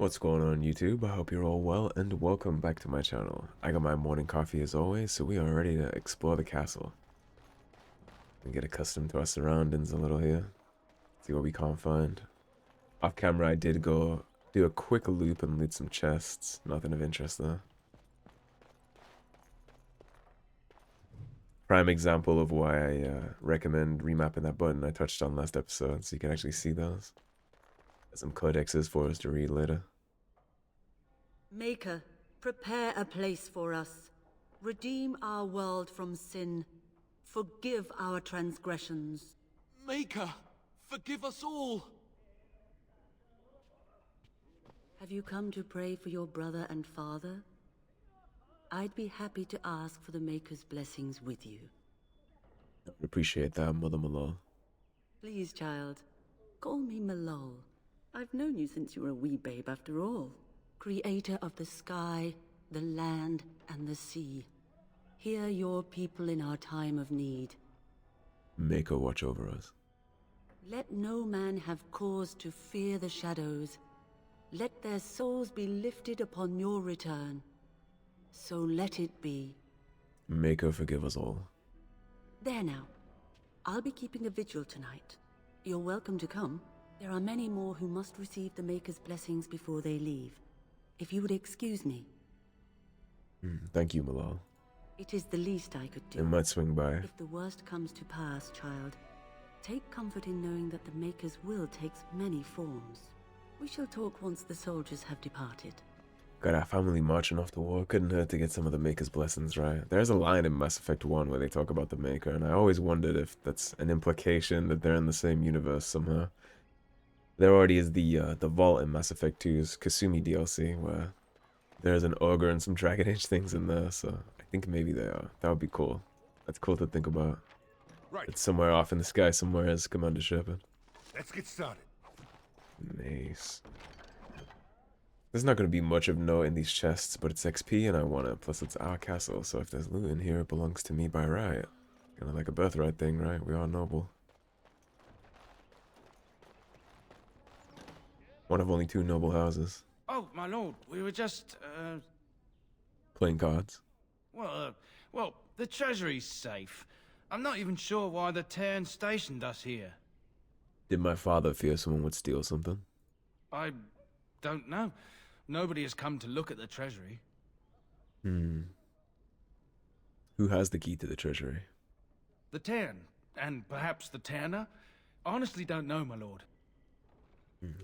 What's going on YouTube? I hope you're all well and welcome back to my channel. I got my morning coffee as always, so we are ready to explore the castle. And get accustomed to our surroundings a little here. See what we can't find. Off camera I did go do a quick loop and loot some chests. Nothing of interest though. Prime example of why I recommend remapping that button I touched on last episode so you can actually see those. Got some codexes for us to read later. Maker, prepare a place for us. Redeem our world from sin. Forgive our transgressions. Maker, forgive us all! Have you come to pray for your brother and father? I'd be happy to ask for the Maker's blessings with you. I would appreciate that, Mother Mallol. Please, child, call me Mallol. I've known you since you were a wee babe after all. Creator of the sky, the land, and the sea. Hear your people in our time of need. Maker watch over us. Let no man have cause to fear the shadows. Let their souls be lifted upon your return. So let it be. Maker forgive us all. There now. I'll be keeping a vigil tonight. You're welcome to come. There are many more who must receive the Maker's blessings before they leave. If you would excuse me. Thank you, Mallol. It is the least I could do. I might swing by. If the worst comes to pass, child, take comfort in knowing that the Maker's will takes many forms. We shall talk once the soldiers have departed. Got our family marching off to war. Couldn't hurt to get some of the Maker's blessings, right? There's a line in Mass Effect 1 where they talk about the Maker, and I always wondered if that's an implication that they're in the same universe somehow. There already is the vault in Mass Effect 2's Kasumi DLC, where there's an ogre and some Dragon Age things in there, so I think maybe they are. That would be cool. That's cool to think about. Right. It's somewhere off in the sky somewhere as Commander Shepard. Let's get started. Nice. There's not going to be much of note in these chests, but it's XP and I want it. Plus it's our castle, so if there's loot in here, it belongs to me by right. Kind of like a birthright thing, right? We are noble. One of only 2 noble houses. Oh, my lord, we were just, Playing cards. well, the treasury's safe. I'm not even sure why the Tairn stationed us here. Did my father fear someone would steal something? I don't know. Nobody has come to look at the treasury. Who has the key to the treasury? The Tairn, and perhaps the Tairner? Honestly don't know, my lord.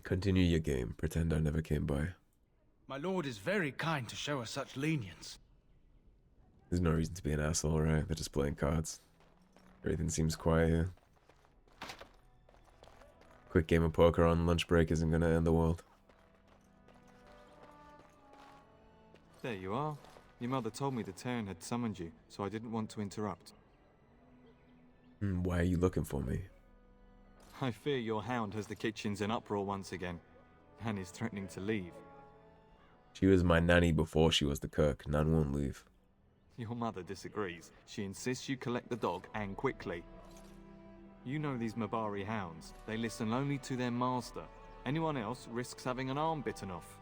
Continue your game. Pretend I never came by. My lord is very kind to show us such lenience. There's no reason to be an asshole, right? They're just playing cards. Everything seems quiet here. Quick game of poker on lunch break isn't gonna end the world. There you are. Your mother told me the Tairn had summoned you, so I didn't want to interrupt. Why are you looking for me? I fear your hound has the kitchens in uproar once again, and is threatening to leave. She was my nanny before she was the cook. Nan won't leave. Your mother disagrees. She insists you collect the dog, and quickly. You know these Mabari hounds. They listen only to their master. Anyone else risks having an arm bitten off.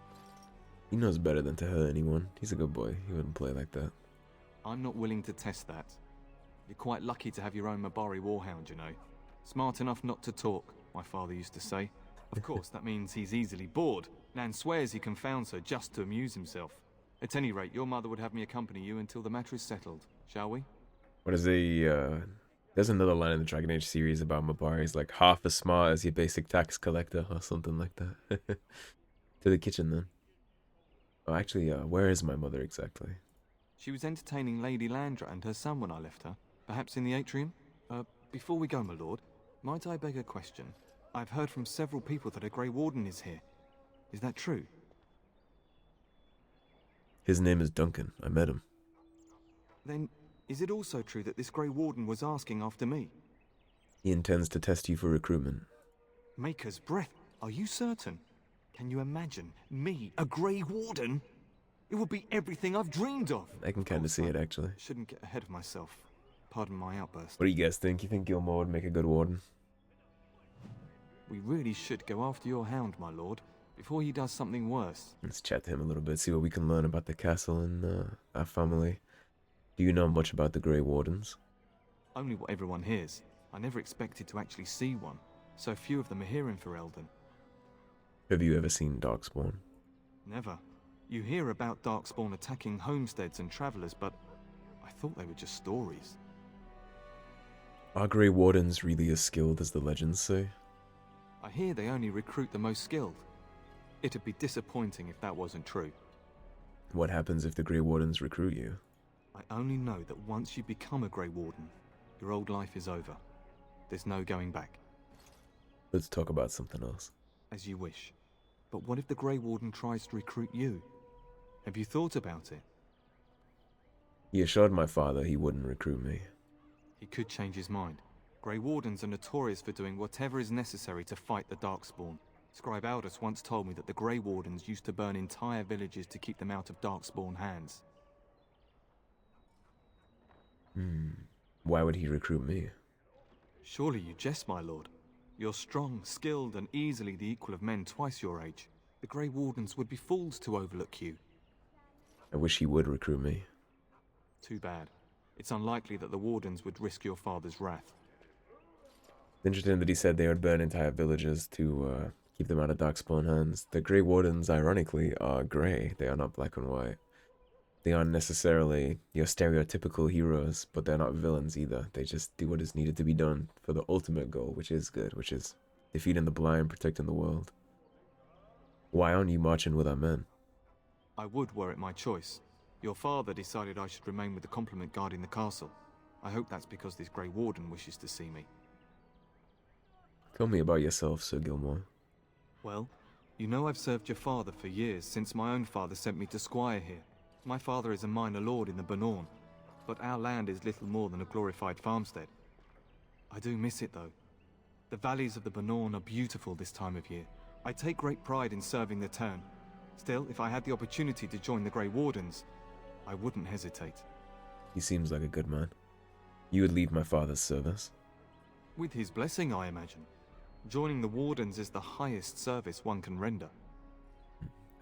He knows better than to hurt anyone. He's a good boy. He wouldn't play like that. I'm not willing to test that. You're quite lucky to have your own Mabari warhound, you know. Smart enough not to talk, my father used to say. Of course, that means he's easily bored. Nan swears he confounds her just to amuse himself. At any rate, your mother would have me accompany you until the matter is settled, shall we? What is there's another line in the Dragon Age series about Mabari's like half as smart as your basic tax collector or something like that. To the kitchen then. Oh, actually, where is my mother exactly? She was entertaining Lady Landra and her son when I left her. Perhaps in the atrium? Before we go, my lord, might I beg a question? I've heard from several people that a Grey Warden is here. Is that true? His name is Duncan. I met him. Then, is it also true that this Grey Warden was asking after me? He intends to test you for recruitment. Maker's breath. Are you certain? Can you imagine me, a Grey Warden? It would be everything I've dreamed of. I can kind of see it, actually. Shouldn't get ahead of myself. Pardon my outburst. What do you guys think? You think Gilmore would make a good warden? We really should go after your hound, my lord. before he does something worse. Let's chat to him a little bit, see what we can learn about the castle and our family. Do you know much about the Grey Wardens? Only what everyone hears. I never expected to actually see one. So few of them are here in Ferelden. Have you ever seen Darkspawn? Never. You hear about Darkspawn attacking homesteads and travelers, but I thought they were just stories. Are Grey Wardens really as skilled as the legends say? I hear they only recruit the most skilled. It'd be disappointing if that wasn't true. What happens if the Grey Wardens recruit you? I only know that once you become a Grey Warden, your old life is over. There's no going back. Let's talk about something else. As you wish. But what if the Grey Warden tries to recruit you? Have you thought about it? He assured my father he wouldn't recruit me. He could change his mind. Grey Wardens are notorious for doing whatever is necessary to fight the Darkspawn. Scribe Aldous once told me that the Grey Wardens used to burn entire villages to keep them out of Darkspawn hands. Why would he recruit me? Surely you jest, my lord. You're strong, skilled, and easily the equal of men twice your age. The Grey Wardens would be fools to overlook you. I wish he would recruit me. Too bad. It's unlikely that the Wardens would risk your father's wrath. Interesting that he said they would burn entire villages to keep them out of Darkspawn hands. The Grey Wardens, ironically, are grey. They are not black and white. They aren't necessarily your stereotypical heroes, but they're not villains either. They just do what is needed to be done for the ultimate goal, which is good, which is defeating the blind, protecting the world. Why aren't you marching with our men? I would were it my choice. Your father decided I should remain with the complement guarding the castle. I hope that's because this Grey Warden wishes to see me. Tell me about yourself, Sir Gilmore. Well, you know I've served your father for years, since my own father sent me to squire here. My father is a minor lord in the Bannorn, but our land is little more than a glorified farmstead. I do miss it though. The valleys of the Bannorn are beautiful this time of year. I take great pride in serving the town. Still, if I had the opportunity to join the Grey Wardens, I wouldn't hesitate. He seems like a good man. You would leave my father's service? With his blessing, I imagine. Joining the Wardens is the highest service one can render.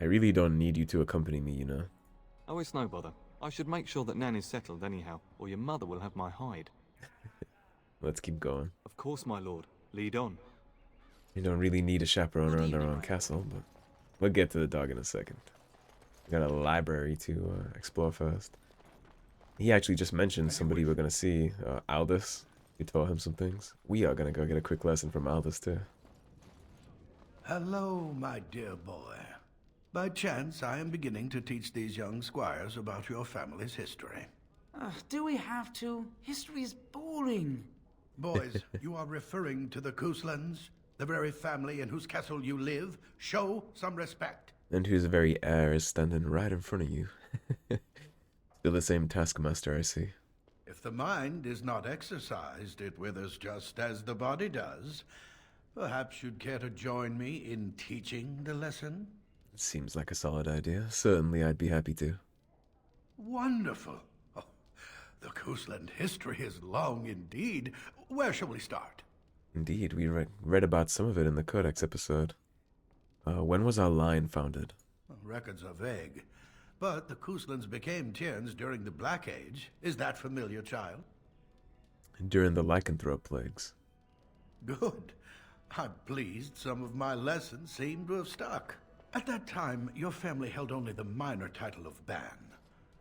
I really don't need you to accompany me, you know. Oh, it's no bother. I should make sure that Nan is settled anyhow, or your mother will have my hide. Let's keep going. Of course, my lord. Lead on. You don't really need a chaperone around our own castle, but we'll get to the dog in a second. We got a library to explore first. He actually just mentioned somebody we're gonna see, Aldous. You taught him some things. We are gonna go get a quick lesson from Aldous too. Hello, my dear boy. By chance, I am beginning to teach these young squires about your family's history. Do we have to? History is boring. Boys, you are referring to the Couslands, the very family in whose castle you live. Show some respect. And whose very heir is standing right in front of you. Still the same taskmaster, I see. If the mind is not exercised, it withers just as the body does. Perhaps you'd care to join me in teaching the lesson? Seems like a solid idea. Certainly, I'd be happy to. Wonderful. Oh, the Cousland history is long indeed. Where shall we start? Indeed, we read about some of it in the Codex episode. When was our line founded? Records are vague, but the Couslands became Tierns during the Black Age. Is that familiar, child? During the lycanthrope plagues. Good. I'm pleased some of my lessons seem to have stuck. At that time, your family held only the minor title of Ban.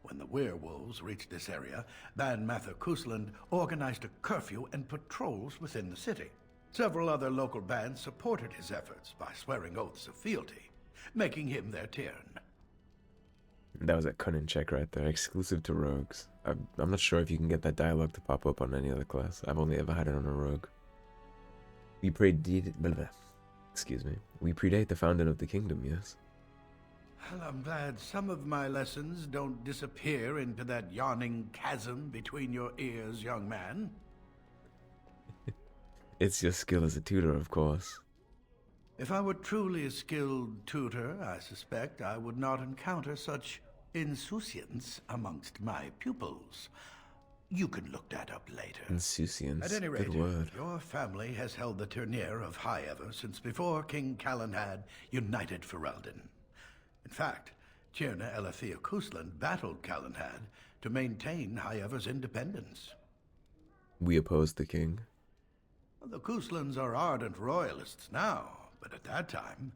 When the werewolves reached this area, Ban Mather Cousland organized a curfew and patrols within the city. Several other local bands supported his efforts by swearing oaths of fealty, making him their Tairn. That was a cunning check right there, exclusive to rogues. I'm not sure if you can get that dialogue to pop up on any other class. I've only ever had it on a rogue. We predate the founding of the kingdom, yes. Well, I'm glad some of my lessons don't disappear into that yawning chasm between your ears, young man. It's your skill as a tutor, of course. If I were truly a skilled tutor, I suspect I would not encounter such insouciance amongst my pupils. You can look that up later. Insouciance. At any rate, Good word. your family has held the tournure of Highever since before King Callan had united Ferelden. In fact, Tierna Elethea Cousland battled Callan to maintain Highever's independence. We opposed the king. The Couslands are ardent royalists now, but at that time,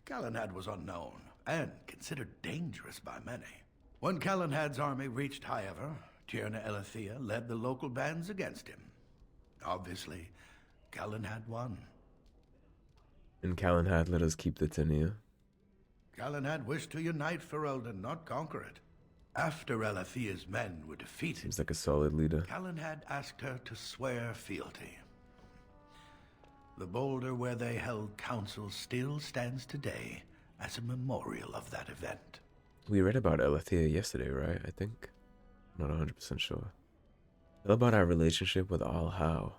Callan was unknown and considered dangerous by many. When Callan army reached Highever, Tierna Elethea led the local bands against him. Obviously, Callan won. And Callan let us keep the Tania. Callan wished to unite Ferelden, not conquer it. After Elethea's men were defeated, Seems like a solid leader. Callan asked her to swear fealty. The boulder where they held council still stands today as a memorial of that event. We read about Elethea yesterday, right? I think. Not 100% sure. What about our relationship with All How?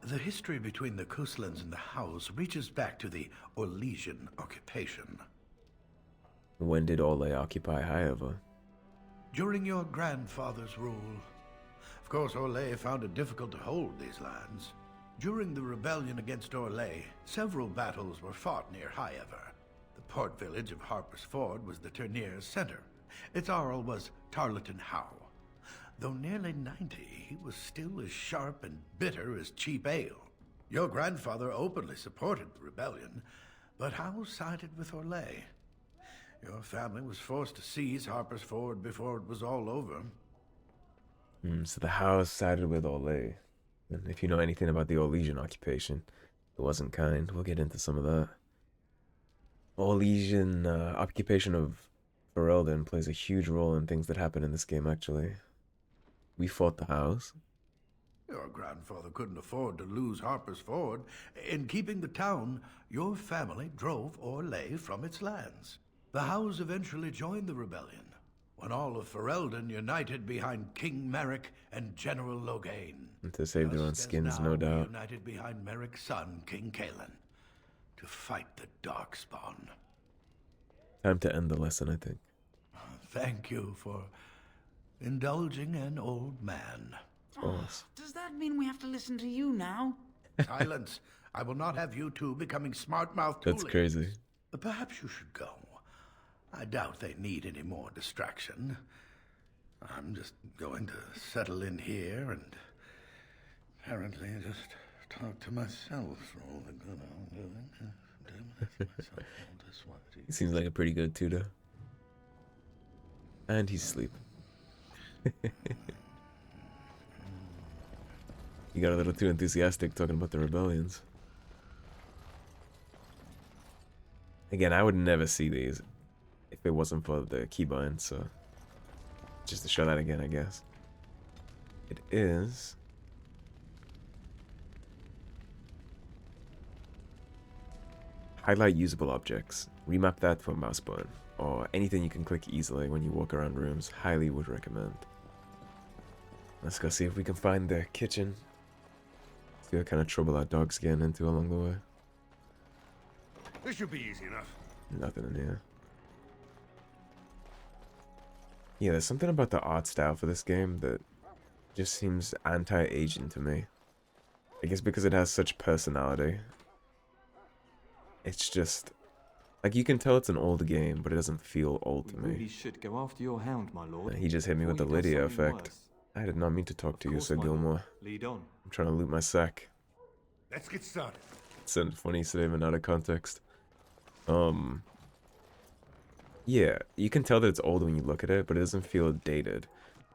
The history between the Couslands and the Hows reaches back to the Orlesian occupation. When did Ole occupy Highever? During your grandfather's rule. Of course, Ole found it difficult to hold these lands. During the rebellion against Orle, several battles were fought near Highever. The port village of Harper's Ford was the tourneur's center. Its Arl was Tarleton Howe. Though nearly 90, he was still as sharp and bitter as cheap ale. Your grandfather openly supported the rebellion, but Howe sided with Orle. Your family was forced to seize Harper's Ford before it was all over. So the House sided with Ole. And if you know anything about the Orlesian occupation, it wasn't kind. We'll get into some of that. Orlesian occupation of Ferelden plays a huge role in things that happen in this game, actually. We fought the House. Your grandfather couldn't afford to lose Harper's Ford. In keeping the town, your family drove Orle from its lands. The Howes eventually joined the rebellion, when all of Ferelden united behind King Merrick and General Logain. And to save their own skins, no doubt. United behind Merrick's son, King Kaelin, to fight the Darkspawn. Time to end the lesson, I think. Thank you for indulging an old man. Of course. Does that mean we have to listen to you now? Silence. I will not have you two becoming smart-mouthed That's toolies. crazy. Perhaps you should go. I doubt they need any more distraction. I'm just going to settle in here and apparently just talk to myself for all the good I'm doing. He seems like a pretty good tutor. And he's asleep. You got a little too enthusiastic talking about the rebellions. Again, I would never see these if it wasn't for the KEYBINDS, so just to show that again, I guess. It is highlight usable objects. Remap that to a mouse button, or anything you can click easily when you walk around rooms. Highly would recommend. Let's go see if we can find the kitchen. See what kind of trouble our dog's getting into along the way. This should be easy enough. Nothing in here. Yeah, there's something about the art style for this game that just seems anti-Asian to me. I guess because it has such personality. It's just... like, you can tell it's an old game, but it doesn't feel old to We really me. should go after your hound, my lord. He just hit me with the before he does Lydia something effect. worse. I did not mean to talk to Of you, course, Sir my lord. Gilmore. Lead on. I'm trying to loot my sack. Let's get started. It's a funny statement out of context. Yeah, you can tell that it's old when you look at it, but it doesn't feel dated.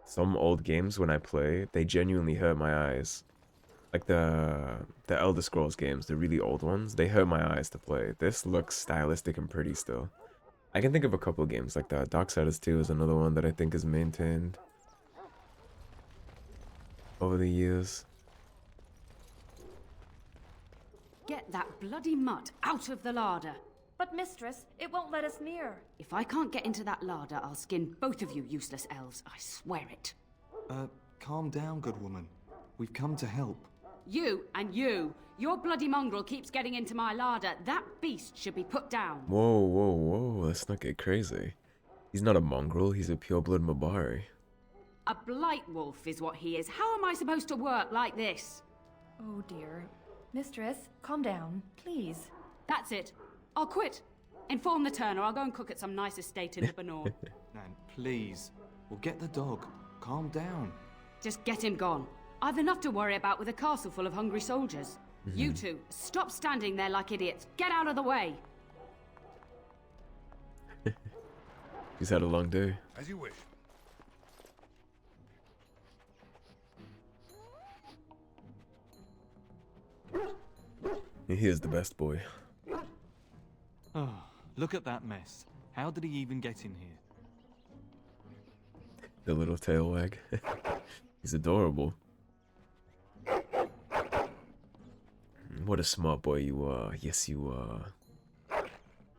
Some old games, when I play, they genuinely hurt my eyes. Like the Elder Scrolls games, the really old ones, they hurt my eyes to play. This looks stylistic and pretty still. I can think of a couple of games like that. Darksiders 2 is another one that I think is maintained over the years. Get that bloody mutt out of the larder. But mistress, it won't let us near. If I can't get into that larder, I'll skin both of you useless elves. I swear it. Calm down, good woman. We've come to help. You and you. Your bloody mongrel keeps getting into my larder. That beast should be put down. Whoa, whoa, whoa. Let's not get crazy. He's not a mongrel. He's a pureblood Mabari. A blight wolf is what he is. How am I supposed to work like this? Oh dear. Mistress, calm down, please. That's it. I'll quit. Inform the turner. I'll go and cook at some nice estate in the Banor. Nan, please. We'll get the dog. Calm down. Just get him gone. I've enough to worry about with a castle full of hungry soldiers. You two, stop standing there like idiots. Get out of the way. He's had a long day. As you wish. He is the best boy. Oh, look at that mess. How did he even get in here? The little tail wag. He's adorable. What a smart boy you are. Yes, you are.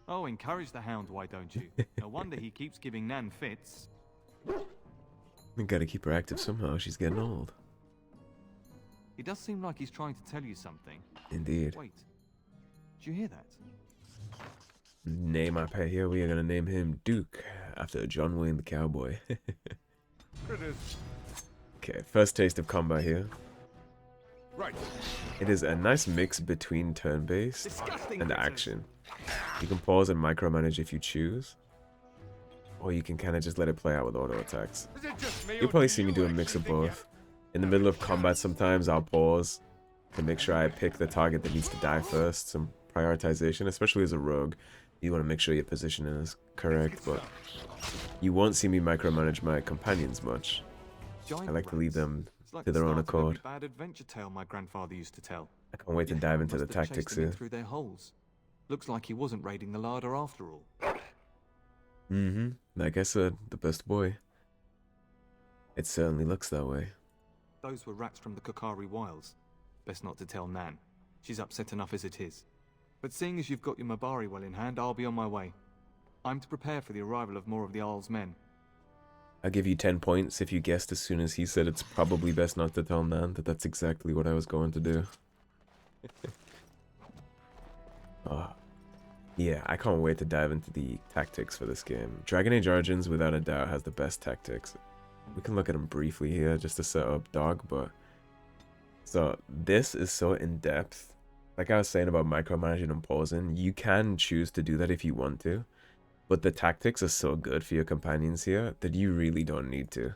Oh, encourage the hound, why don't you? No wonder he keeps giving Nan fits. We gotta keep her active somehow. She's getting old. He does seem like he's trying to tell you something. Indeed. Wait. Did you hear that? Name our pet here. We are gonna name him Duke after John Wayne the cowboy. Critters. Okay, first taste of combat here. Right. It is a nice mix between turn-based Disgusting and critters. action. You can pause and micromanage if you choose, or you can kind of just let it play out with auto attacks. Is it just me, You'll or probably do see me you do a mix actually of think both. In the middle of combat, sometimes I'll pause to make sure I pick the target that needs to die first. Some prioritization, especially as a rogue. You want to make sure your positioning is correct, but you won't see me micromanage my companions much. Giant I like to leave rats. them It's like to the their own start of every accord. bad adventure tale my grandfather used to tell. I can't wait to Your dive hound into the must have chased tactics them in here. through their holes. Looks like he wasn't raiding the larder after all. Like I said, the best boy. It certainly looks that way. Those were rats from the Kokari Wilds. Best not to tell Nan. She's upset enough as it is. But seeing as you've got your Mabari well in hand, I'll be on my way. I'm to prepare for the arrival of more of the Jarl's men. I'll give you 10 points if you guessed as soon as he said it's probably best not to tell Nan that that's exactly what I was going to do. Yeah, I can't wait to dive into the tactics for this game. Dragon Age Origins, without a doubt, has the best tactics. We can look at them briefly here just to set up Dog, but... So, this is so in-depth. Like I was saying about micromanaging and pausing, you can choose to do that if you want to. But the tactics are so good for your companions here that you really don't need to.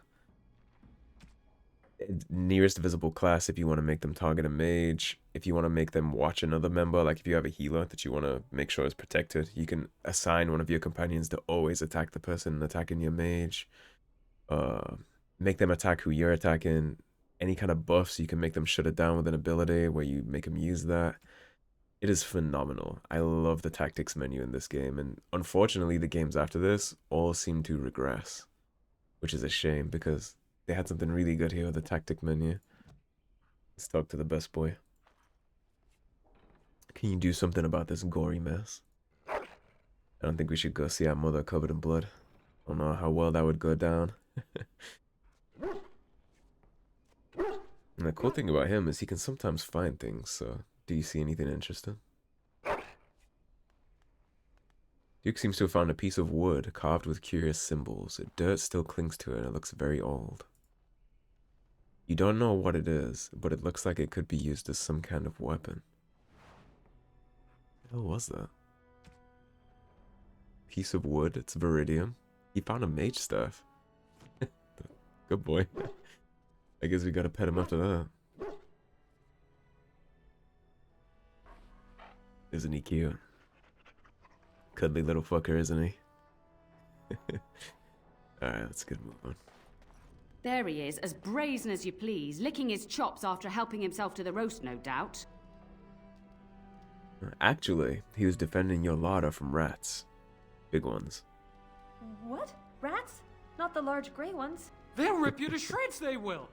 Nearest visible class if you want to make them target a mage. If you want to make them watch another member, like if you have a healer that you want to make sure is protected, you can assign one of your companions to always attack the person attacking your mage. Make them attack who you're attacking. Any kind of buffs, you can make them shut it down with an ability where you make them use that. It is phenomenal. I love the tactics menu in this game, and unfortunately the games after this all seem to regress, which is a shame because they had something really good here with the tactic menu. Let's talk to the best boy. Can you do something about this gory mess? I don't think we should go see our mother covered in blood. I don't know how well that would go down. And the cool thing about him is he can sometimes find things, so do you see anything interesting? Duke seems to have found a piece of wood carved with curious symbols. Dirt still clings to it and it looks very old. You don't know what it is, but it looks like it could be used as some kind of weapon. What the hell was that? Piece of wood, it's Viridium. He found a mage staff. Good boy. I guess we gotta pet him after that. Isn't he cute? Cuddly little fucker, isn't he? Alright, let's get move on. There he is, as brazen as you please, licking his chops after helping himself to the roast, no doubt. Actually, he was defending your larder from rats. Big ones. What? Rats? Not the large grey ones. They'll rip you to shreds, they will.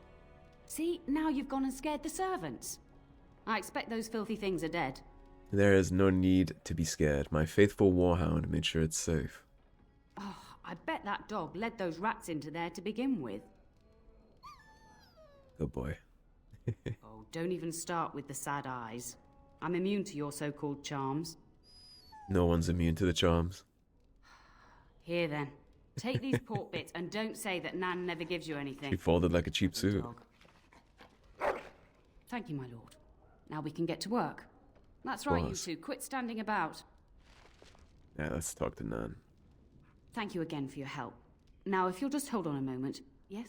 See, now you've gone and scared the servants. I expect those filthy things are dead. There is no need to be scared. My faithful warhound made sure it's safe. Oh, I bet that dog led those rats into there to begin with. Good boy. Oh, don't even start with the sad eyes. I'm immune to your so-called charms. No one's immune to the charms. Here then, Take these pork bits and don't say that Nan never gives you anything. She folded like a cheap suit. Thank you, my lord. Now we can get to work. That's right, you two. Quit standing about. Yeah, let's talk to Nan. Thank you again for your help. Now, if you'll just hold on a moment. Yes?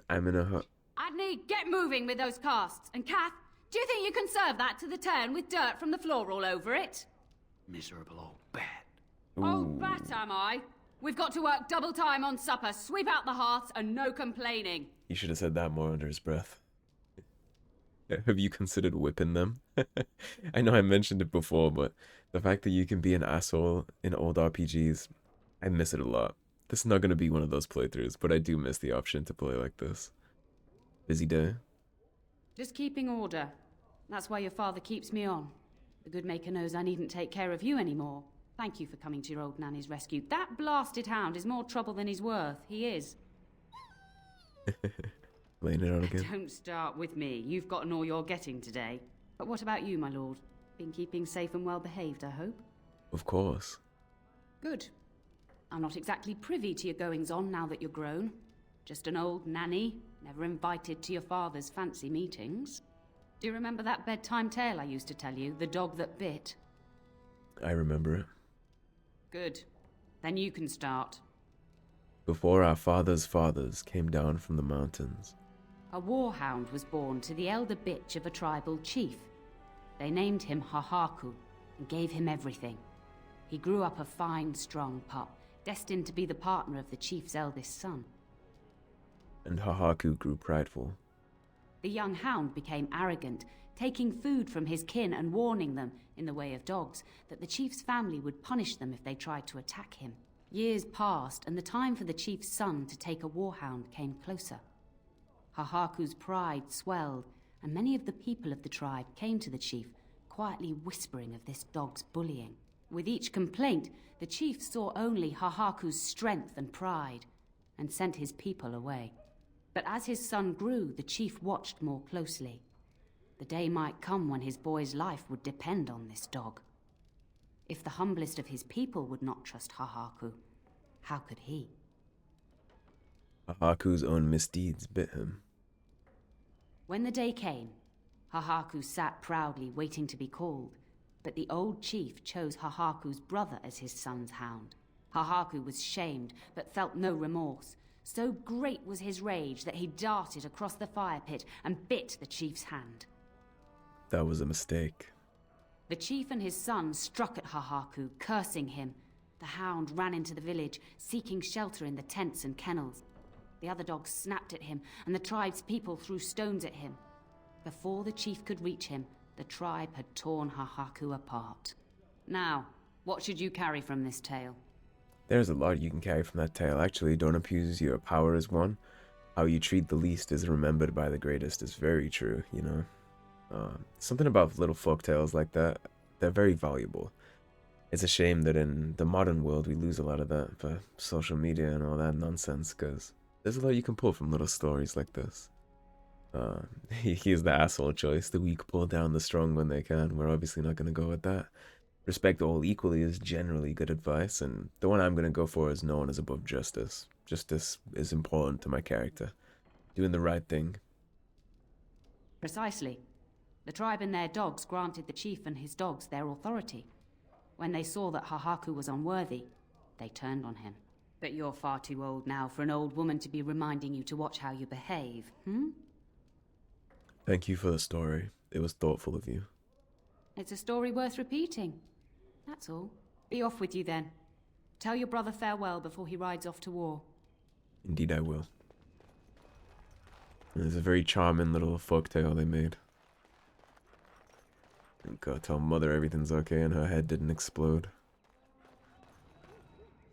I'm in a hut. Adney, get moving with those casts. And Kath, do you think you can serve that to the turn with dirt from the floor all over it? Miserable old bat. Oh, bat am I? We've got to work double time on supper, sweep out the hearths, and no complaining. He should have said that more under his breath. Have you considered whipping them? I know I mentioned it before, but the fact that you can be an asshole in old RPGs, I miss it a lot. This is not going to be one of those playthroughs, but I do miss the option to play like this. Busy day? Just keeping order. That's why your father keeps me on. The good maker knows I needn't take care of you anymore. Thank you for coming to your old nanny's rescue. That blasted hound is more trouble than he's worth. He is. Laying it on again. Don't start with me. You've gotten all you're getting today. But what about you, my lord? Been keeping safe and well behaved, I hope? Of course. Good. I'm not exactly privy to your goings-on now that you're grown. Just an old nanny, never invited to your father's fancy meetings. Do you remember that bedtime tale I used to tell you, the dog that bit? I remember it. Good. Then you can start. Before our fathers' fathers came down from the mountains, A warhound was born to the elder bitch of a tribal chief. They named him Hahaku and gave him everything. He grew up a fine, strong pup, destined to be the partner of the chief's eldest son. and Hahaku grew prideful. The young hound became arrogant, taking food from his kin and warning them, in the way of dogs, that the chief's family would punish them if they tried to attack him. Years passed, and the time for the chief's son to take a warhound came closer. Hahaku's pride swelled, and many of the people of the tribe came to the chief, quietly whispering of this dog's bullying. With each complaint, the chief saw only Hahaku's strength and pride, and sent his people away. But as his son grew, the chief watched more closely. The day might come when his boy's life would depend on this dog. If the humblest of his people would not trust Hahaku, how could he? Hahaku's own misdeeds bit him. When the day came, Hahaku sat proudly waiting to be called, but the old chief chose Hahaku's brother as his son's hound. Hahaku was shamed, but felt no remorse. So great was his rage that he darted across the fire pit and bit the chief's hand. That was a mistake. The chief and his son struck at Hahaku, cursing him. The hound ran into the village, seeking shelter in the tents and kennels. The other dogs snapped at him, and the tribe's people threw stones at him. Before the chief could reach him, the tribe had torn Hahaku apart. Now, what should you carry from this tale? There's a lot you can carry from that tale. Actually, don't abuse your power as one. How you treat the least is remembered by the greatest is very true, you know. Something about little folk tales like that, they're very valuable. It's a shame that in the modern world we lose a lot of that for social media and all that nonsense, because there's a lot you can pull from little stories like this. He's the asshole choice. The weak pull down the strong when they can. We're obviously not going to go with that. Respect all equally is generally good advice, and the one I'm going to go for is no one is above justice. Justice is important to my character. Doing the right thing. Precisely. The tribe and their dogs granted the chief and his dogs their authority. When they saw that Hahaku was unworthy, they turned on him. But you're far too old now for an old woman to be reminding you to watch how you behave, Thank you for the story. It was thoughtful of you. It's a story worth repeating. That's all. Be off with you then. Tell your brother farewell before he rides off to war. Indeed I will. It's a very charming little folktale they made. Gotta tell Mother everything's okay and her head didn't explode.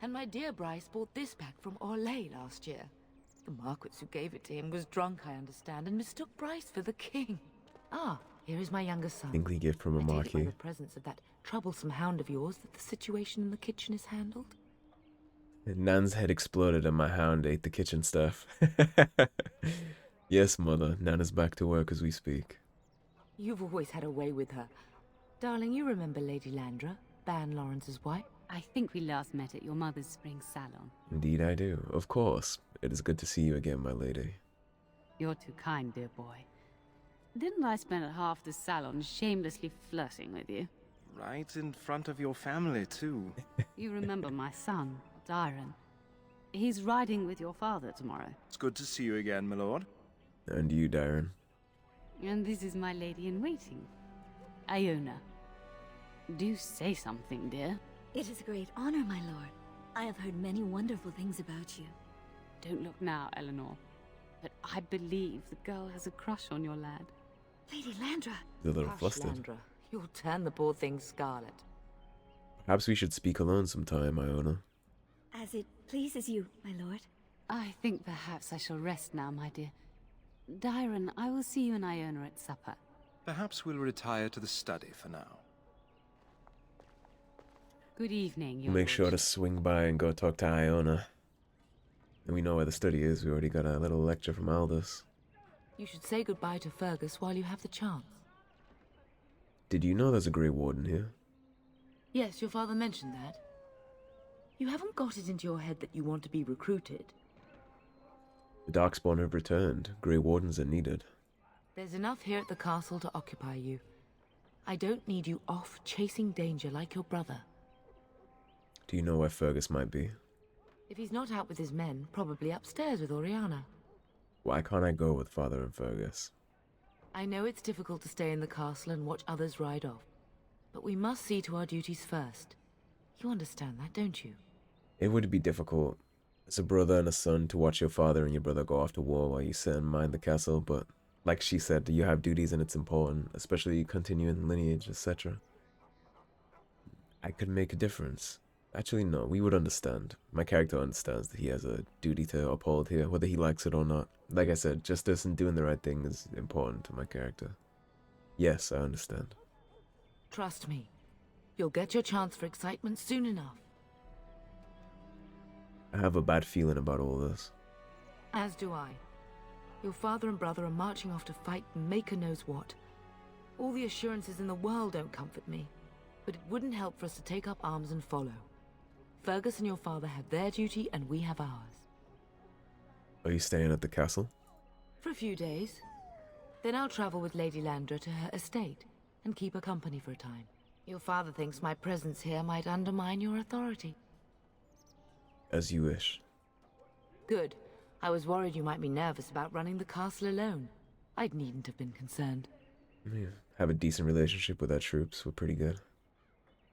And my dear Bryce bought this back from Orlais last year. The Marquis who gave it to him was drunk, I understand, and mistook Bryce for the king. Ah, here is my younger son. Kingly gift from a I take it by marquis. the presence of that troublesome hound of yours that the situation in the kitchen is handled? Nan's head exploded and my hound ate the kitchen stuff. Yes, Mother. Nan is back to work as we speak. You've always had a way with her. Darling, you remember Lady Landra, Ban Lawrence's wife? I think we last met at your mother's spring salon. Indeed I do. Of course. It is good to see you again, my lady. You're too kind, dear boy. Didn't I spend half the salon shamelessly flirting with you? Right in front of your family, too. You remember my son, Dairren. He's riding with your father tomorrow. It's good to see you again, my lord. And you, Dairren. And this is my lady-in-waiting, Iona. Do say something, dear. It is a great honor, my lord. I have heard many wonderful things about you. Don't look now, Eleanor. But I believe the girl has a crush on your lad. Lady Landra. He's a little Hush, flustered. Landra. You'll turn the poor thing scarlet. Perhaps we should speak alone sometime, Iona. As it pleases you, my lord. I think perhaps I shall rest now, my dear. Dairren, I will see you and Iona at supper. Perhaps we'll retire to the study for now. Good evening, your We'll make sure to lordship. swing by and go talk to Iona. And we know where the study is. We already got a little lecture from Aldous. You should say goodbye to Fergus while you have the chance. Did you know there's a Grey Warden here? Yes, your father mentioned that. You haven't got it into your head that you want to be recruited. The Darkspawn have returned. Grey Wardens are needed. There's enough here at the castle to occupy you. I don't need you off chasing danger like your brother. Do you know where Fergus might be? If he's not out with his men, probably upstairs with Oriana. Why can't I go with Father and Fergus? I know it's difficult to stay in the castle and watch others ride off, but we must see to our duties first. You understand that, don't you? It would be difficult as a brother and a son to watch your father and your brother go off to war while you sit and mind the castle, but like she said, you have duties and it's important, especially continuing lineage, etc. I could make a difference. Actually, no, we would understand. My character understands that he has a duty to uphold here, whether he likes it or not. Like I said, justice and doing the right thing is important to my character. Yes, I understand. Trust me. You'll get your chance for excitement soon enough. I have a bad feeling about all this. As do I. Your father and brother are marching off to fight Maker knows what. All the assurances in the world don't comfort me, but it wouldn't help for us to take up arms and follow. Fergus and your father have their duty and we have ours. Are you staying at the castle? For a few days. Then I'll travel with Lady Landra to her estate and keep her company for a time. Your father thinks my presence here might undermine your authority. As you wish. Good. I was worried you might be nervous about running the castle alone. I needn't have been concerned. Yeah, have a decent relationship with our troops. We're pretty good.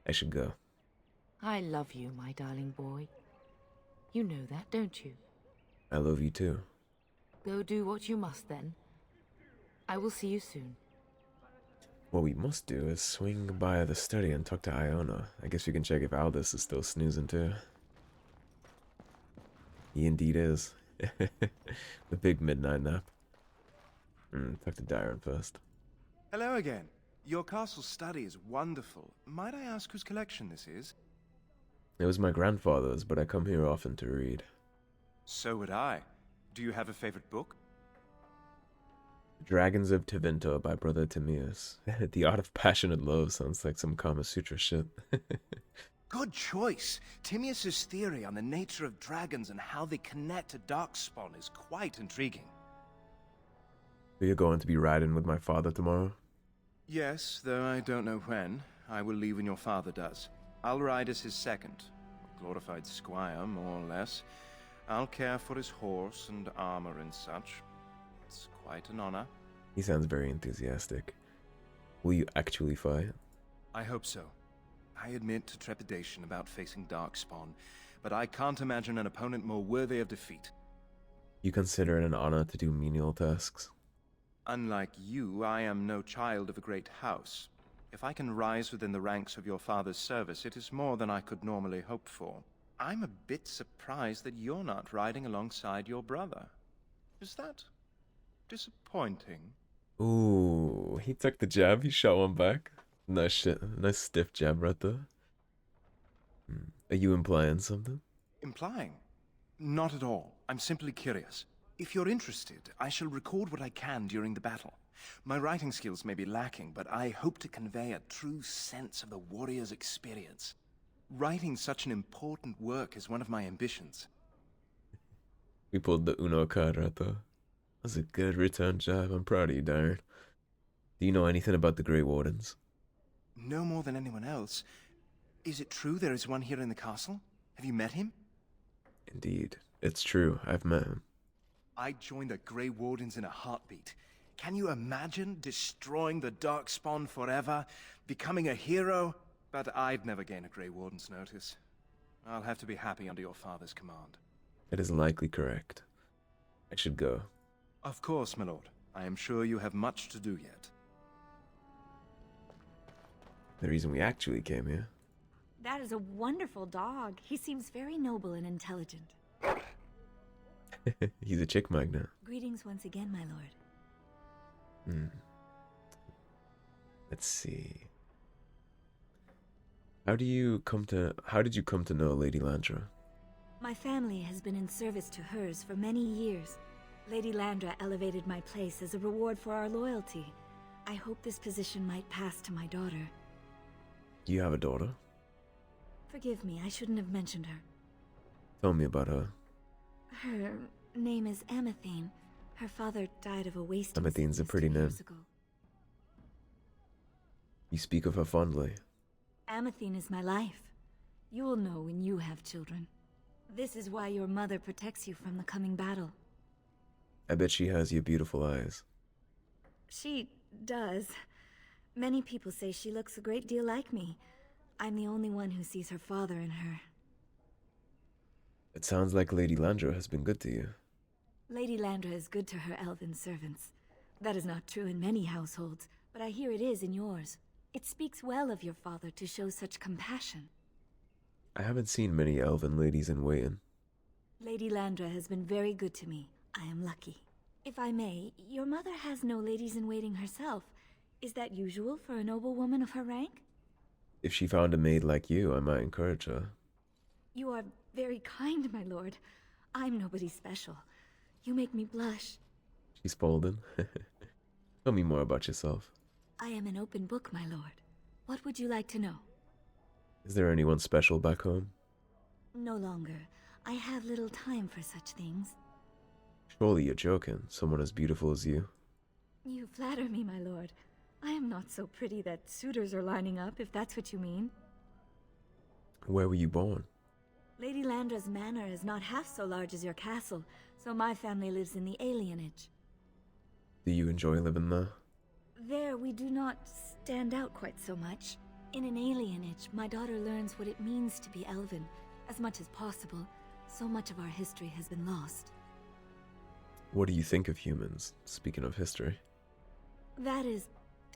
I should go. I love you, my darling boy. You know that, don't you? I love you too. Go do what you must then. I will see you soon. What we must do is swing by the study and talk to Iona. I guess we can check if Aldous is still snoozing too. He indeed is. The big midnight nap. Talk to Dairren first. Hello again. Your castle study is wonderful. Might I ask whose collection this is? It was my grandfather's, but I come here often to read. So would I. Do you have a favorite book? Dragons of Tevinter by Brother Timaeus. The Art of Passionate Love sounds like some Kama Sutra shit. Good choice. Timaeus' theory on the nature of dragons and how they connect to Darkspawn is quite intriguing. Are you going to be riding with my father tomorrow? Yes, though I don't know when. I will leave when your father does. I'll ride as his second. Glorified squire, more or less. I'll care for his horse and armor and such. It's quite an honor. He sounds very enthusiastic. Will you actually fight? I hope so. I admit to trepidation about facing Darkspawn, but I can't imagine an opponent more worthy of defeat. You consider it an honor to do menial tasks? Unlike you, I am no child of a great house. If I can rise within the ranks of your father's service, it is more than I could normally hope for. I'm a bit surprised that you're not riding alongside your brother. Is that disappointing? Ooh, he took the jab, he shot one back. Nice shit, nice stiff jab right there. Are you implying something? Implying? Not at all. I'm simply curious. If you're interested, I shall record what I can during the battle. My writing skills may be lacking, but I hope to convey a true sense of the warrior's experience. Writing such an important work is one of my ambitions. We pulled the Uno card right there. That's a good return job. I'm proud of you, Dairren. Do you know anything about the Grey Wardens? No more than anyone else. Is it true there is one here in the castle? Have you met him? Indeed. It's true. I've met him. I'd join the Grey Wardens in a heartbeat. Can you imagine destroying the Darkspawn forever? Becoming a hero? But I'd never gain a Grey Warden's notice. I'll have to be happy under your father's command. It is likely correct. I should go. Of course, my lord. I am sure you have much to do yet. The reason we actually came here. That is a wonderful dog. He seems very noble and intelligent. He's a chick magnet. Greetings once again, my lord. Let's see. How did you come to know Lady Landra? My family has been in service to hers for many years. Lady Landra elevated my place as a reward for our loyalty. I hope this position might pass to my daughter. You have a daughter? Forgive me, I shouldn't have mentioned her. Tell me about her. Her name is Amathine. Her father died of a wasting Amathine's a sickness pretty 2 name. years ago. You speak of her fondly. Amathine is my life. You will know when you have children. This is why your mother protects you from the coming battle. I bet she has your beautiful eyes. She does. Many people say she looks a great deal like me. I'm the only one who sees her father in her. It sounds like Lady Landra has been good to you. Lady Landra is good to her elven servants. That is not true in many households, but I hear it is in yours. It speaks well of your father to show such compassion. I haven't seen many elven ladies in waiting. Lady Landra has been very good to me. I am lucky. If I may, your mother has no ladies-in-waiting herself. Is that usual for a noblewoman of her rank? If she found a maid like you, I might encourage her. You are very kind, my lord. I'm nobody special. You make me blush. She's folding. Tell me more about yourself. I am an open book, my lord. What would you like to know? Is there anyone special back home? No longer. I have little time for such things. Surely you're joking. Someone as beautiful as you. You flatter me, my lord. I am not so pretty that suitors are lining up, if that's what you mean. Where were you born? Lady Landra's manor is not half so large as your castle, so my family lives in the alienage. Do you enjoy living there? There, we do not stand out quite so much. In an alienage, my daughter learns what it means to be elven, as much as possible. So much of our history has been lost. What do you think of humans, speaking of history? That is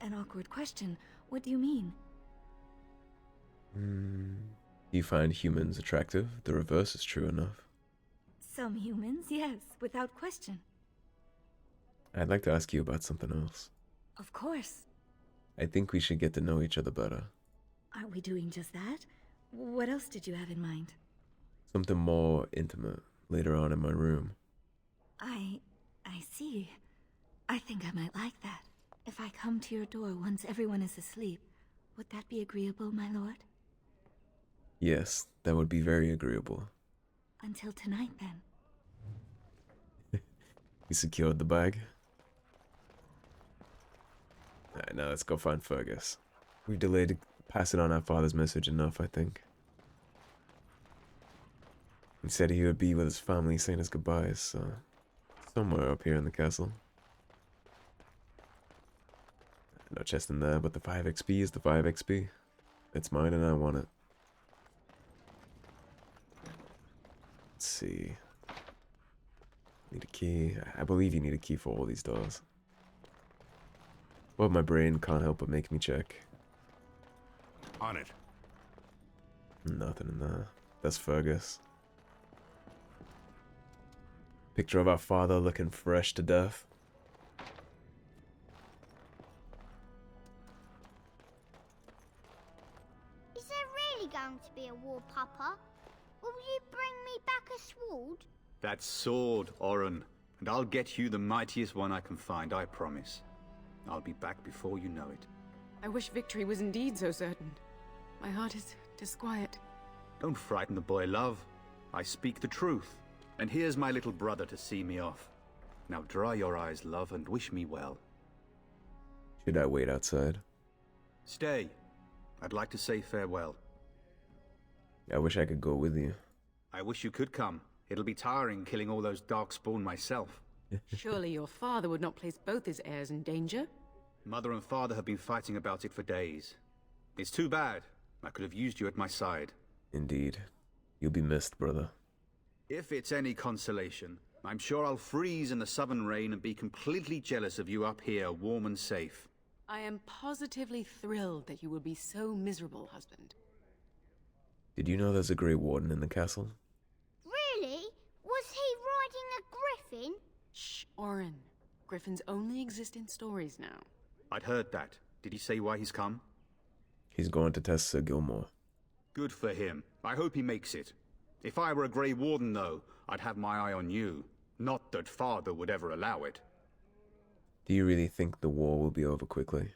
an awkward question. What do you mean? Do you find humans attractive? The reverse is true enough. Some humans, yes, without question. I'd like to ask you about something else. Of course. I think we should get to know each other better. Aren't we doing just that? What else did you have in mind? Something more intimate later on in my room. I see. I think I might like that. If I come to your door once everyone is asleep, would that be agreeable, my lord? Yes, that would be very agreeable. Until tonight, then. You secured the bag? Alright, now let's go find Fergus. We've delayed passing on our father's message enough, I think. He said he would be with his family saying his goodbyes, so somewhere up here in the castle. No chest in there, but the 5 XP is the 5 XP. It's mine and I want it. Let's see. Need a key. I believe you need a key for all these doors. But my brain can't help but make me check. On it. Nothing in there. That's Fergus. Picture of our father looking fresh to death. Is there really going to be a war, Papa? Will you bring me back a sword? That sword, Oren. And I'll get you the mightiest one I can find, I promise. I'll be back before you know it. I wish victory was indeed so certain. My heart is disquiet. Don't frighten the boy, love. I speak the truth. And here's my little brother to see me off. Now dry your eyes, love, and wish me well. Should I wait outside? Stay. I'd like to say farewell. I wish I could go with you. I wish you could come. It'll be tiring killing all those Darkspawn myself. Surely your father would not place both his heirs in danger? Mother and father have been fighting about it for days. It's too bad. I could have used you at my side. Indeed. You'll be missed, brother. If it's any consolation, I'm sure I'll freeze in the southern rain and be completely jealous of you up here, warm and safe. I am positively thrilled that you will be so miserable, husband. Did you know there's a Grey Warden in the castle? Really? Was he riding a griffin? Shh, Oren. Griffins only exist in stories now. I'd heard that. Did he say why he's come? He's going to test Sir Gilmore. Good for him. I hope he makes it. If I were a Grey Warden, though, I'd have my eye on you. Not that father would ever allow it. Do you really think the war will be over quickly?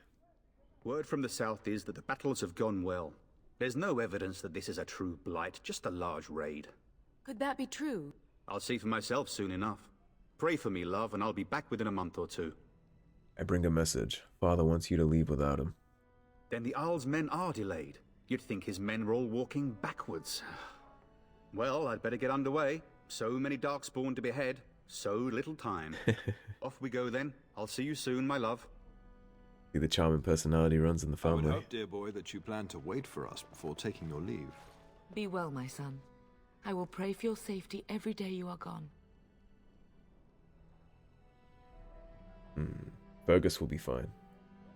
Word from the south is that the battles have gone well. There's no evidence that this is a true blight, just a large raid. Could that be true? I'll see for myself soon enough. Pray for me, love, and I'll be back within a month or two. I bring a message. Father wants you to leave without him. Then the Jarl's men are delayed. You'd think his men were all walking backwards. Well, I'd better get underway. So many Darkspawn to behead, so little time. Off we go then. I'll see you soon, my love. See, the charming personality runs in the I family. would hope, dear boy, that you plan to wait for us before taking your leave. Be well, my son. I will pray for your safety every day you are gone. Fergus will be fine.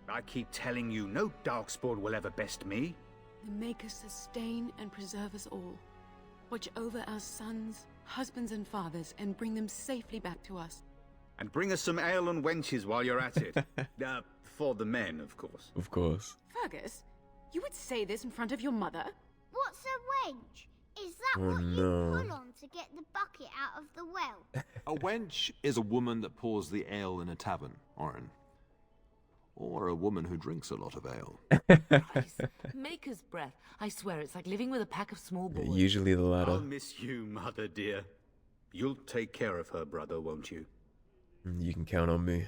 I keep telling you, no Darkspawn will ever best me. The Maker sustain and preserve us all. Watch over our sons, husbands and fathers, and bring them safely back to us. And bring us some ale and wenches while you're at it. For the men, of course. Of course. Fergus, you would say this in front of your mother? What's a wench? Is that Oh, what you no. pull on to get the bucket out of the well? A wench is a woman that pours the ale in a tavern, Oren. Or a woman who drinks a lot of ale. Christ, Maker's breath. I swear it's like living with a pack of small boys. Usually the latter. I'll miss you, mother dear. You'll take care of her, brother, won't you? You can count on me.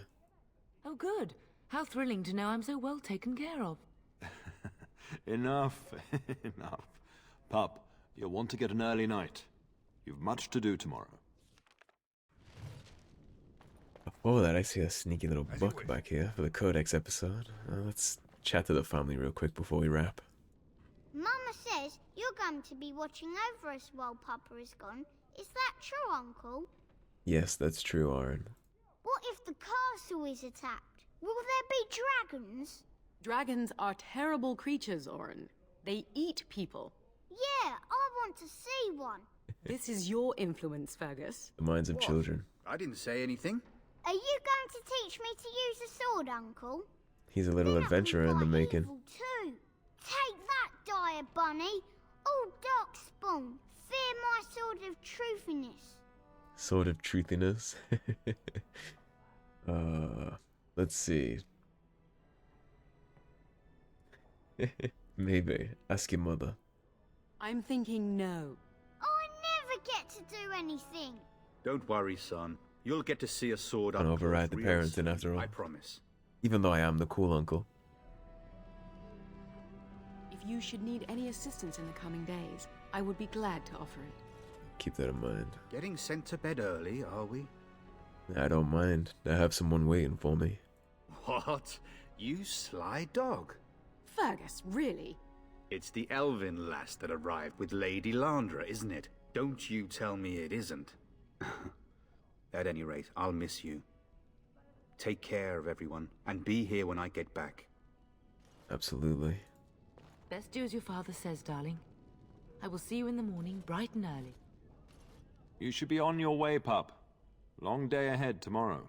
Oh, good. How thrilling to know I'm so well taken care of. Enough, enough. Pup, you'll want to get an early night. You've much to do tomorrow. Before that, I see a sneaky little book back here for the Codex episode. Let's chat to the family real quick before we wrap. Mama says you're going to be watching over us while Papa is gone. Is that true, Uncle? Yes, that's true, Oren. What if the castle is attacked? Will there be dragons? Dragons are terrible creatures, Oren. They eat people. Yeah, I want to see one. This is your influence, Fergus. The minds of children. I didn't say anything. Are you going to teach me to use a sword, Uncle? He's a little adventurer in the making. Evil too. Take that, dire bunny. Oh, Darkspawn, fear my sword of truthiness. Sword of truthiness. Let's see. Maybe. Ask your mother. I'm thinking no. I never get to do anything. Don't worry, son. You'll get to see a sword up Can close override the real parenting soon, after all. I promise. Even though I am the cool uncle. If you should need any assistance in the coming days, I would be glad to offer it. Keep that in mind. Getting sent to bed early, are we? I don't mind. I have someone waiting for me. What? You sly dog. Fergus, really? It's the elven lass that arrived with Lady Landra, isn't it? Don't you tell me it isn't. At any rate, I'll miss you. Take care of everyone, and be here when I get back. Absolutely. Best do as your father says, darling. I will see you in the morning, bright and early. You should be on your way, pup. Long day ahead tomorrow.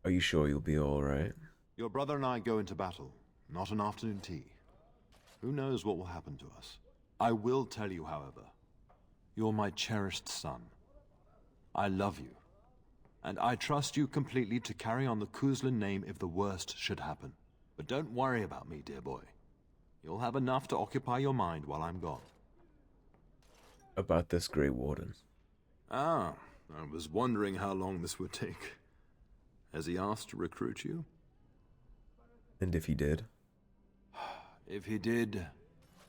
Are you sure you'll be alright? Your brother and I go into battle, not an afternoon tea. Who knows what will happen to us? I will tell you, however, you're my cherished son. I love you, and I trust you completely to carry on the Cousland name if the worst should happen. But don't worry about me, dear boy. You'll have enough to occupy your mind while I'm gone. about this Grey Warden. Ah, I was wondering how long this would take. Has he asked to recruit you? And if he did? If he did,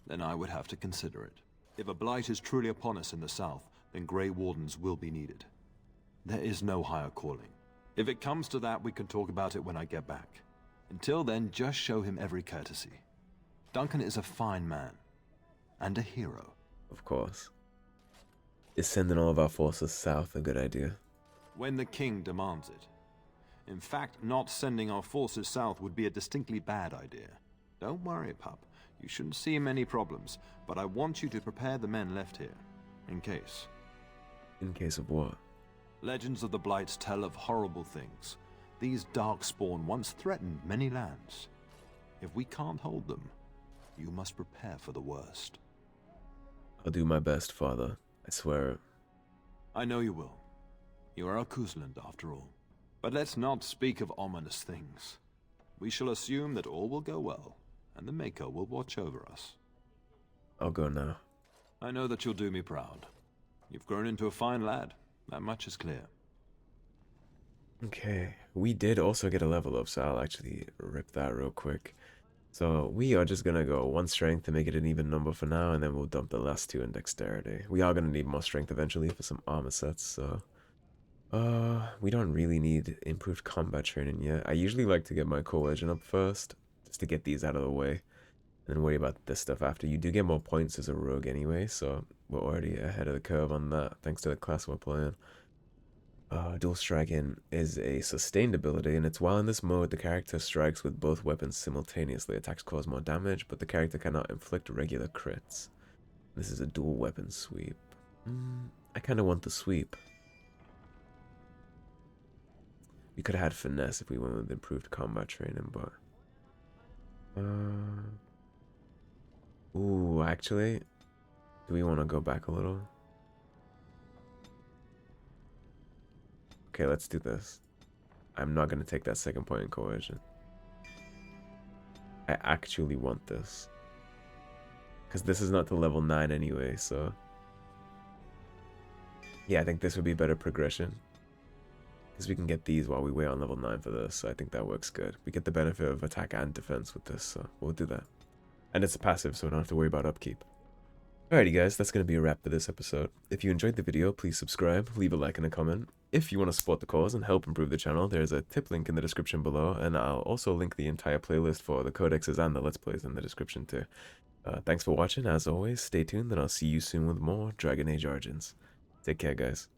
then I would have to consider it. If a blight is truly upon us in the south, then Grey Wardens will be needed. There is no higher calling. If it comes to that, we can talk about it when I get back. Until then, just show him every courtesy. Duncan is a fine man. And a hero. Of course. Is sending all of our forces south a good idea? When the king demands it. In fact, not sending our forces south would be a distinctly bad idea. Don't worry, pup. You shouldn't see many problems, but I want you to prepare the men left here. In case. In case of what? Legends of the Blights tell of horrible things. These Darkspawn once threatened many lands. If we can't hold them, you must prepare for the worst. I'll do my best, Father. I swear. I know you will. You are a Cousland, after all. But let's not speak of ominous things. We shall assume that all will go well, and the Maker will watch over us. I'll go now. I know that you'll do me proud. You've grown into a fine lad. That much is clear. Okay, we did also get a level up, so I'll actually rip that real quick. So we are just gonna go 1 strength to make it an even number for now, and then we'll dump the last 2 in dexterity. We are gonna need more strength eventually for some armor sets, so... we don't really need improved combat training yet. I usually like to get my coercion up first, just to get these out of the way, and then worry about this stuff after. You do get more points as a rogue anyway, so we're already ahead of the curve on that, thanks to the class we're playing. Dual striking is a sustained ability, and it's while in this mode, the character strikes with both weapons simultaneously. Attacks cause more damage, but the character cannot inflict regular crits. This is a dual weapon sweep. I kind of want the sweep. We could have had finesse if we went with improved combat training, but... Ooh, actually, do we want to go back a little? Okay, let's do this. I'm not going to take that 2nd point in coercion. I actually want this. Because this is not to level 9 anyway, so... Yeah, I think this would be better progression. Because we can get these while we wait on level 9 for this, so I think that works good. We get the benefit of attack and defense with this, so we'll do that. And it's a passive, so we don't have to worry about upkeep. Alrighty guys, that's going to be a wrap for this episode. If you enjoyed the video, please subscribe, leave a like and a comment. If you want to support the cause and help improve the channel, there's a tip link in the description below, and I'll also link the entire playlist for the codexes and the Let's Plays in the description too. Thanks for watching, as always, stay tuned, and I'll see you soon with more Dragon Age Origins. Take care guys.